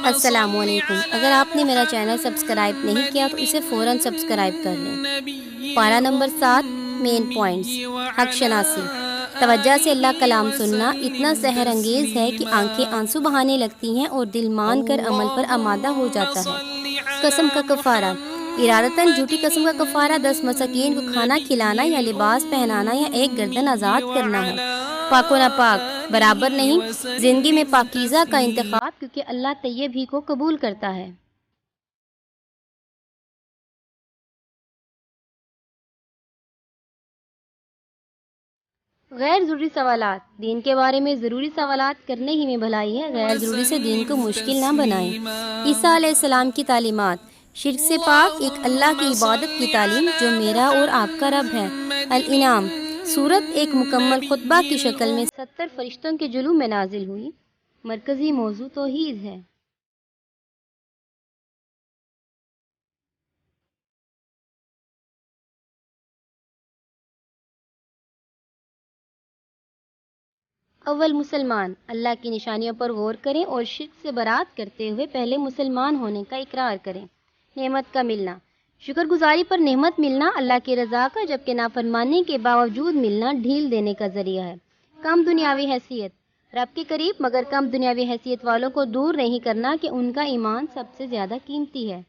السلام علیکم۔ اگر آپ نے میرا چینل سبسکرائب نہیں کیا تو اسے فوراً سبسکرائب کر لیں۔ پارہ نمبر 7، مین پوائنٹس۔ حق شناسی۔ توجہ سے اللہ کلام سننا اتنا سحر انگیز ہے کہ آنکھیں آنسو بہانے لگتی ہیں اور دل مان کر عمل پر آمادہ ہو جاتا ہے۔ قسم کا کفارہ۔ ارادتاً جھوٹی قسم کا کفارہ 10 مساکین کو کھانا کھلانا یا لباس پہنانا یا ایک گردن آزاد کرنا ہے۔ پاک و ناپاک برابر نہیں۔ زندگی میں پاکیزہ کا انتخاب، کیونکہ اللہ طیب ہی کو قبول کرتا ہے۔ غیر ضروری سوالات۔ دین کے بارے میں ضروری سوالات کرنے ہی میں بھلائی ہے، غیر ضروری سے دین کو مشکل نہ بنائیں۔ عیسیٰ علیہ السلام کی تعلیمات۔ شرک سے پاک ایک اللہ کی عبادت کی تعلیم جو میرا اور آپ کا رب ہے۔ الانعام۔ سورت ایک مکمل خطبہ کی شکل میں 70 فرشتوں کے جلوہ میں نازل ہوئی۔ مرکزی موضوع توحید ہے۔ اول مسلمان۔ اللہ کی نشانیوں پر غور کریں اور شرک سے برات کرتے ہوئے پہلے مسلمان ہونے کا اقرار کریں۔ نعمت کا ملنا۔ شکر گزاری پر نعمت ملنا اللہ کی رضا کا، جبکہ نافرمانی کے باوجود ملنا ڈھیل دینے کا ذریعہ ہے۔ کم دنیاوی حیثیت۔ رب کے قریب مگر کم دنیاوی حیثیت والوں کو دور نہیں کرنا کہ ان کا ایمان سب سے زیادہ قیمتی ہے۔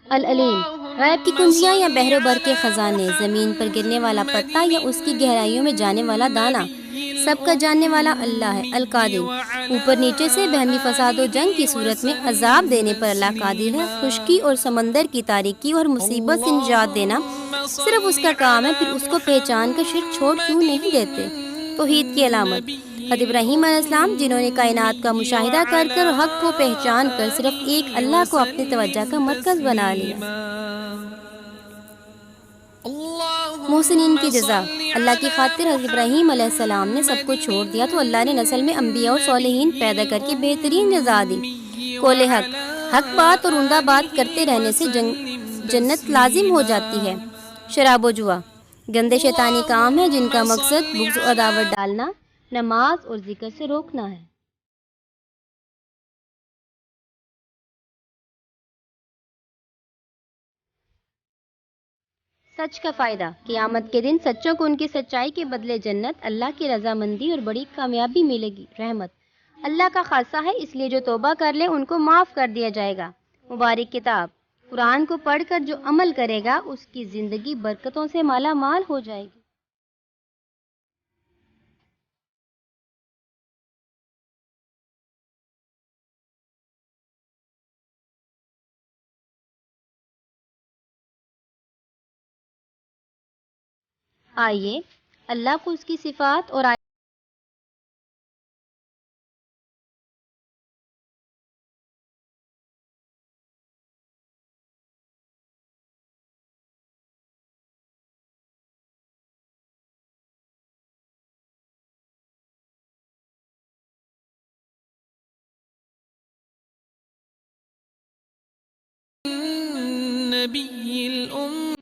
العلیم۔ غیب کی کنجیاں یا بحر و بر کے خزانے، زمین پر گرنے والا پتا یا اس کی گہرائیوں میں جانے والا دانہ، سب کا جاننے والا اللہ ہے۔ القادر۔ اوپر نیچے سے بہمی فساد و جنگ کی صورت میں عذاب دینے پر اللہ قادر ہے۔ خشکی اور سمندر کی تاریکی اور مصیبت سے نجات دینا صرف اس کا کام ہے، پھر اس کو پہچان کر شرک چھوڑ کیوں نہیں دیتے؟ توحید کی علامت۔ حضرت ابراہیم علیہ السلام، جنہوں نے کائنات کا مشاہدہ کر کر حق کو پہچان کر صرف ایک اللہ کو اپنی توجہ کا مرکز بنا لیا۔ محسنین کی جزا۔ اللہ کی خاطر حضرت ابراہیم علیہ السلام نے سب کچھ چھوڑ دیا تو اللہ نے نسل میں انبیاء اور صالحین پیدا کر کے بہترین جزا دی۔ قول حق۔ حق بات اور عمدہ بات کرتے رہنے سے جنت لازم ہو جاتی ہے۔ شراب و جوا گندے شیطانی کام ہے جن کا مقصد بغض و عداوت ڈالنا، نماز اور ذکر سے روکنا ہے۔ سچ کا فائدہ۔ قیامت کے دن سچوں کو ان کی سچائی کے بدلے جنت، اللہ کی رضامندی اور بڑی کامیابی ملے گی۔ رحمت۔ اللہ کا خاصہ ہے، اس لیے جو توبہ کر لے ان کو معاف کر دیا جائے گا۔ مبارک کتاب۔ قرآن کو پڑھ کر جو عمل کرے گا اس کی زندگی برکتوں سے مالا مال ہو جائے گی۔ آئیے اللہ کو اس کی صفات اور النبي الأم